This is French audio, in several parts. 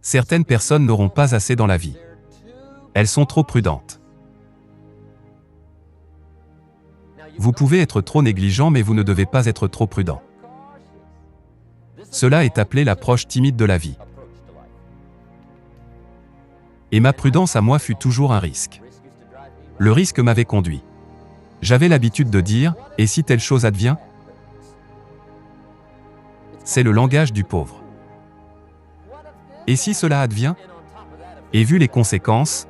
Certaines personnes n'auront pas assez dans la vie. Elles sont trop prudentes. Vous pouvez être trop négligent, mais vous ne devez pas être trop prudent. Cela est appelé l'approche timide de la vie. Et ma prudence à moi fut toujours un risque. Le risque m'avait conduit. J'avais l'habitude de dire, et si telle chose advient? C'est le langage du pauvre. Et si cela advient? Et vu les conséquences,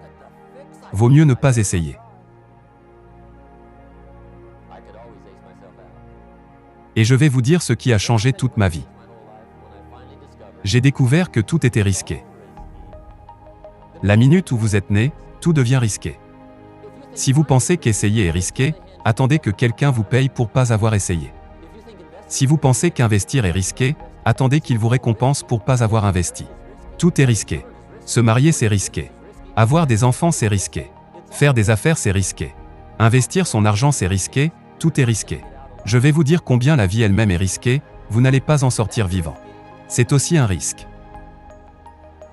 vaut mieux ne pas essayer. Et je vais vous dire ce qui a changé toute ma vie. J'ai découvert que tout était risqué. La minute où vous êtes né, tout devient risqué. Si vous pensez qu'essayer est risqué, attendez que quelqu'un vous paye pour pas avoir essayé. Si vous pensez qu'investir est risqué, attendez qu'il vous récompense pour pas avoir investi. Tout est risqué. Se marier, c'est risqué. Avoir des enfants, c'est risqué. Faire des affaires, c'est risqué. Investir son argent, c'est risqué, tout est risqué. Je vais vous dire combien la vie elle-même est risquée, vous n'allez pas en sortir vivant. C'est aussi un risque.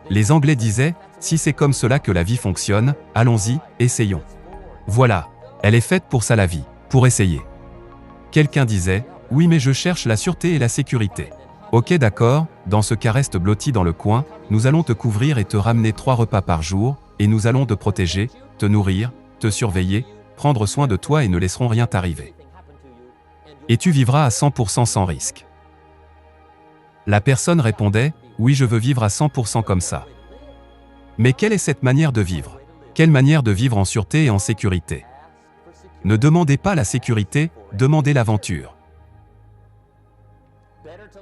Les Anglais disaient, si c'est comme cela que la vie fonctionne, allons-y, essayons. Voilà, elle est faite pour ça la vie, pour essayer. Quelqu'un disait, oui mais je cherche la sûreté et la sécurité. Ok d'accord, dans ce cas reste blotti dans le coin, nous allons te couvrir et te ramener 3 repas par jour, et nous allons te protéger, te nourrir, te surveiller, prendre soin de toi et ne laisserons rien t'arriver. Et tu vivras à 100% sans risque. La personne répondait, oui je veux vivre à 100% comme ça. Mais quelle est cette manière de vivre? Quelle manière de vivre en sûreté et en sécurité? Ne demandez pas la sécurité, demandez l'aventure.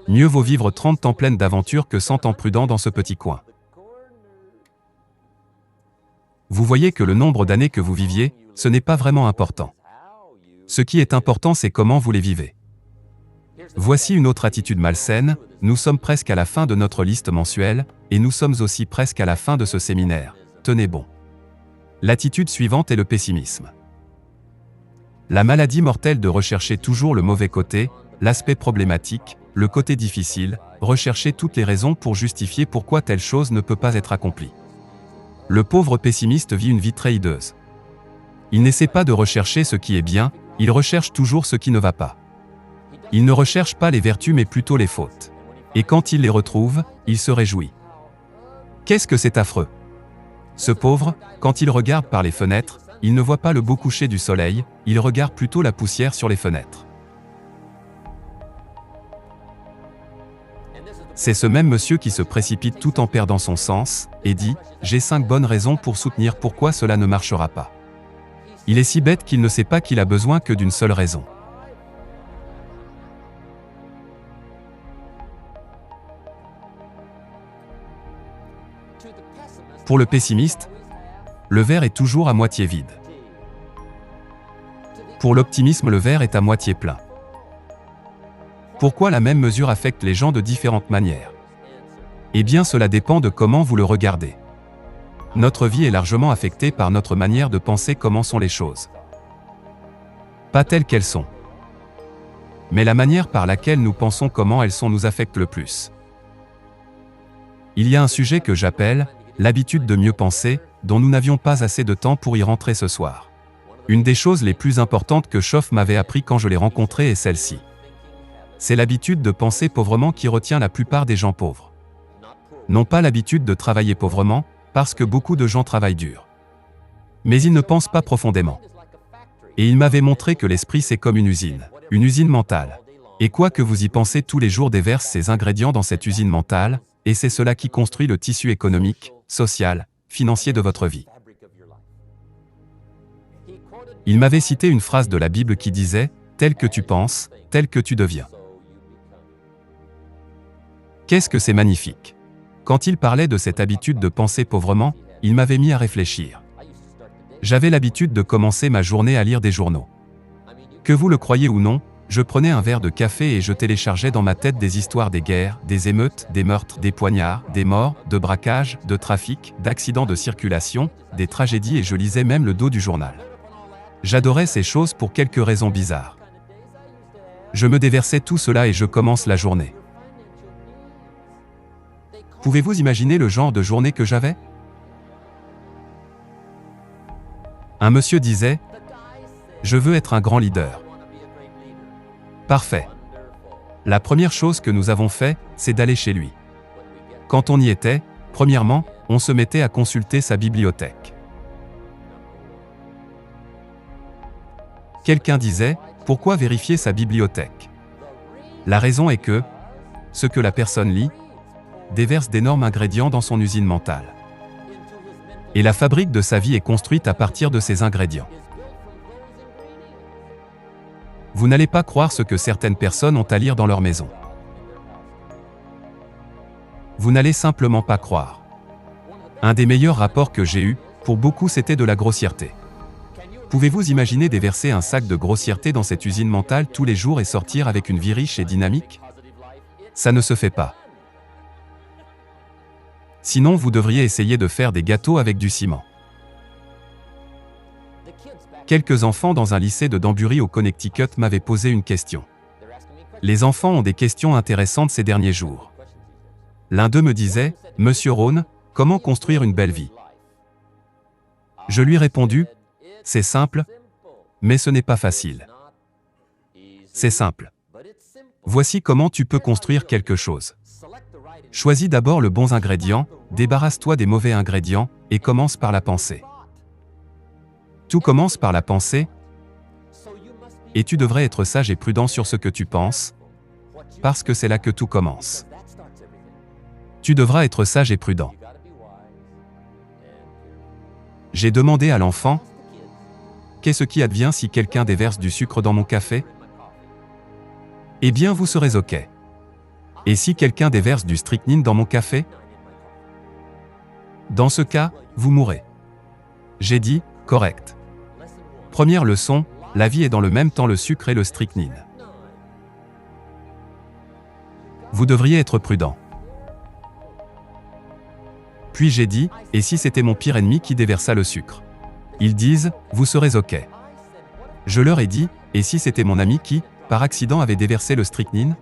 Mieux vaut vivre 30 ans pleines d'aventure que 100 ans prudents dans ce petit coin. Vous voyez que le nombre d'années que vous viviez, ce n'est pas vraiment important. Ce qui est important, c'est comment vous les vivez. Voici une autre attitude malsaine, nous sommes presque à la fin de notre liste mensuelle, et nous sommes aussi presque à la fin de ce séminaire. Tenez bon. L'attitude suivante est le pessimisme. La maladie mortelle de rechercher toujours le mauvais côté, l'aspect problématique, le côté difficile, rechercher toutes les raisons pour justifier pourquoi telle chose ne peut pas être accomplie. Le pauvre pessimiste vit une vie très hideuse. Il n'essaie pas de rechercher ce qui est bien, il recherche toujours ce qui ne va pas. Il ne recherche pas les vertus mais plutôt les fautes. Et quand il les retrouve, il se réjouit. Qu'est-ce que c'est affreux! Ce pauvre, quand il regarde par les fenêtres, il ne voit pas le beau coucher du soleil, il regarde plutôt la poussière sur les fenêtres. C'est ce même monsieur qui se précipite tout en perdant son sens, et dit, j'ai 5 bonnes raisons pour soutenir pourquoi cela ne marchera pas. Il est si bête qu'il ne sait pas qu'il a besoin que d'une seule raison. Pour le pessimiste, le verre est toujours à moitié vide. Pour l'optimisme, le verre est à moitié plein. Pourquoi la même mesure affecte les gens de différentes manières? Eh bien, cela dépend de comment vous le regardez. Notre vie est largement affectée par notre manière de penser comment sont les choses. Pas telles qu'elles sont. Mais la manière par laquelle nous pensons comment elles sont nous affecte le plus. Il y a un sujet que j'appelle l'habitude de mieux penser, dont nous n'avions pas assez de temps pour y rentrer ce soir. Une des choses les plus importantes que Schoff m'avait appris quand je l'ai rencontré est celle-ci. C'est l'habitude de penser pauvrement qui retient la plupart des gens pauvres. Non pas l'habitude de travailler pauvrement, parce que beaucoup de gens travaillent dur. Mais ils ne pensent pas profondément. Et il m'avait montré que l'esprit c'est comme une usine mentale. Et quoi que vous y pensez tous les jours déverse ces ingrédients dans cette usine mentale, et c'est cela qui construit le tissu économique, social, financier de votre vie. Il m'avait cité une phrase de la Bible qui disait « Tel que tu penses, tel que tu deviens ». Qu'est-ce que c'est magnifique! Quand il parlait de cette habitude de penser pauvrement, il m'avait mis à réfléchir. J'avais l'habitude de commencer ma journée à lire des journaux. Que vous le croyez ou non, je prenais un verre de café et je téléchargeais dans ma tête des histoires des guerres, des émeutes, des meurtres, des poignards, des morts, de braquages, de trafic, d'accidents de circulation, des tragédies et je lisais même le dos du journal. J'adorais ces choses pour quelques raisons bizarres. Je me déversais tout cela et je commence la journée. Pouvez-vous imaginer le genre de journée que j'avais? Un monsieur disait, « Je veux être un grand leader. » Parfait. La première chose que nous avons fait, c'est d'aller chez lui. Quand on y était, premièrement, on se mettait à consulter sa bibliothèque. Quelqu'un disait, « Pourquoi vérifier sa bibliothèque ?» La raison est que, ce que la personne lit, déverse d'énormes ingrédients dans son usine mentale. Et la fabrique de sa vie est construite à partir de ces ingrédients. Vous n'allez pas croire ce que certaines personnes ont à lire dans leur maison. Vous n'allez simplement pas croire. Un des meilleurs rapports que j'ai eu, pour beaucoup, c'était de la grossièreté. Pouvez-vous imaginer déverser un sac de grossièreté dans cette usine mentale tous les jours et sortir avec une vie riche et dynamique? Ça ne se fait pas. Sinon, vous devriez essayer de faire des gâteaux avec du ciment. Quelques enfants dans un lycée de Danbury au Connecticut m'avaient posé une question. Les enfants ont des questions intéressantes ces derniers jours. L'un d'eux me disait, « Monsieur Rohn, comment construire une belle vie ?» Je lui ai répondu, « C'est simple, mais ce n'est pas facile. C'est simple. Voici comment tu peux construire quelque chose. Choisis d'abord le bon ingrédient, débarrasse-toi des mauvais ingrédients, et commence par la pensée. Tout commence par la pensée, et tu devrais être sage et prudent sur ce que tu penses, parce que c'est là que tout commence. Tu devras être sage et prudent. J'ai demandé à l'enfant, « Qu'est-ce qui advient si quelqu'un déverse du sucre dans mon café ?» Eh bien, vous serez OK. Et si quelqu'un déverse du strychnine dans mon café? Dans ce cas, vous mourrez. J'ai dit, correct. Première leçon, la vie est dans le même temps le sucre et le strychnine. Vous devriez être prudent. Puis j'ai dit, et si c'était mon pire ennemi qui déversa le sucre? Ils disent, vous serez OK. Je leur ai dit, et si c'était mon ami qui, par accident, avait déversé le strychnine?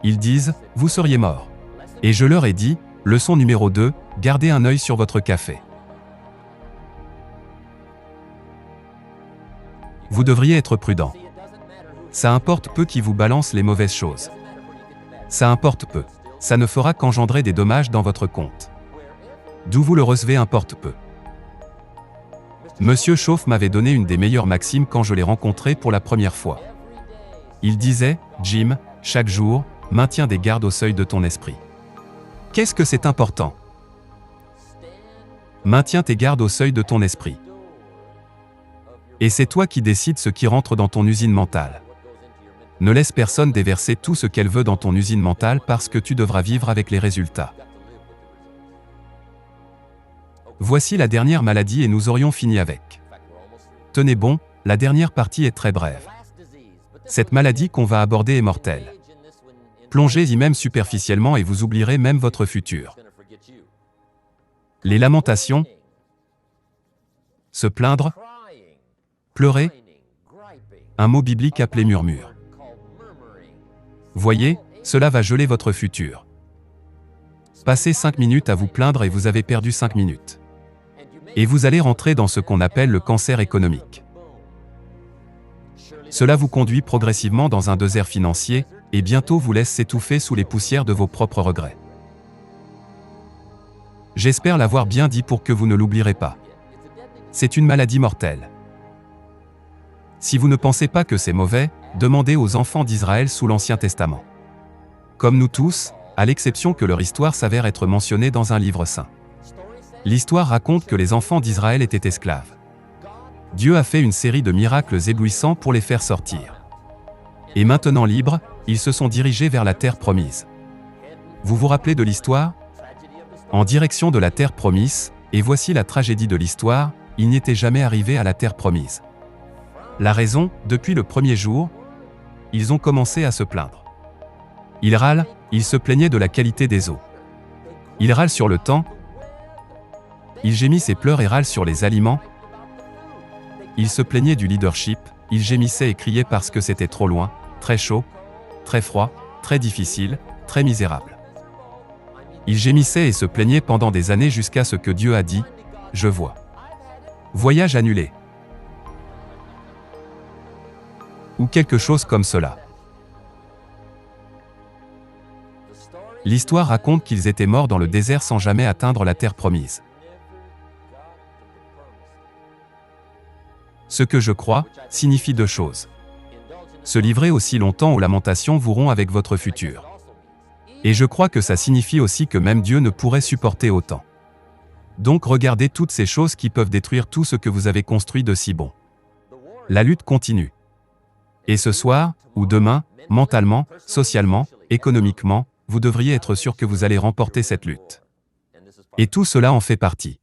Ils disent, vous seriez mort. Et je leur ai dit, leçon numéro 2, gardez un œil sur votre café. Vous devriez être prudent. Ça importe peu qui vous balance les mauvaises choses. Ça importe peu. Ça ne fera qu'engendrer des dommages dans votre compte. D'où vous le recevez importe peu. Monsieur Chauffe m'avait donné une des meilleures maximes quand je l'ai rencontré pour la première fois. Il disait, Jim, chaque jour, maintiens des gardes au seuil de ton esprit. Qu'est-ce que c'est important? Maintiens tes gardes au seuil de ton esprit. Et c'est toi qui décides ce qui rentre dans ton usine mentale. Ne laisse personne déverser tout ce qu'elle veut dans ton usine mentale parce que tu devras vivre avec les résultats. Voici la dernière maladie et nous aurions fini avec. Tenez bon, la dernière partie est très brève. Cette maladie qu'on va aborder est mortelle. Plongez-y même superficiellement et vous oublierez même votre futur. Les lamentations, se plaindre, pleurer, un mot biblique appelé murmure. Voyez, cela va geler votre futur. Passez 5 minutes à vous plaindre et vous avez perdu 5 minutes. Et vous allez rentrer dans ce qu'on appelle le cancer économique. Cela vous conduit progressivement dans un désert financier, et bientôt vous laisse s'étouffer sous les poussières de vos propres regrets. J'espère l'avoir bien dit pour que vous ne l'oublierez pas. C'est une maladie mortelle. Si vous ne pensez pas que c'est mauvais, demandez aux enfants d'Israël sous l'Ancien Testament. Comme nous tous, à l'exception que leur histoire s'avère être mentionnée dans un livre saint. L'histoire raconte que les enfants d'Israël étaient esclaves. Dieu a fait une série de miracles éblouissants pour les faire sortir. Et maintenant libres, ils se sont dirigés vers la terre promise. Vous vous rappelez de l'histoire? En direction de la terre promise, et voici la tragédie de l'histoire, ils n'y étaient jamais arrivés à la terre promise. La raison, depuis le premier jour, ils ont commencé à se plaindre. Ils râlent, ils se plaignaient de la qualité des eaux. Ils râlent sur le temps, ils gémissent et pleurent et râlent sur les aliments. Ils se plaignaient du leadership, ils gémissaient et criaient parce que c'était trop loin, très chaud, très froid, très difficile, très misérable. Ils gémissaient et se plaignaient pendant des années jusqu'à ce que Dieu a dit, « Je vois. » Voyage annulé. Ou quelque chose comme cela. L'histoire raconte qu'ils étaient morts dans le désert sans jamais atteindre la terre promise. Ce que je crois, signifie deux choses. Se livrer aussi longtemps aux lamentations vous rompt avec votre futur. Et je crois que ça signifie aussi que même Dieu ne pourrait supporter autant. Donc regardez toutes ces choses qui peuvent détruire tout ce que vous avez construit de si bon. La lutte continue. Et ce soir, ou demain, mentalement, socialement, économiquement, vous devriez être sûr que vous allez remporter cette lutte. Et tout cela en fait partie.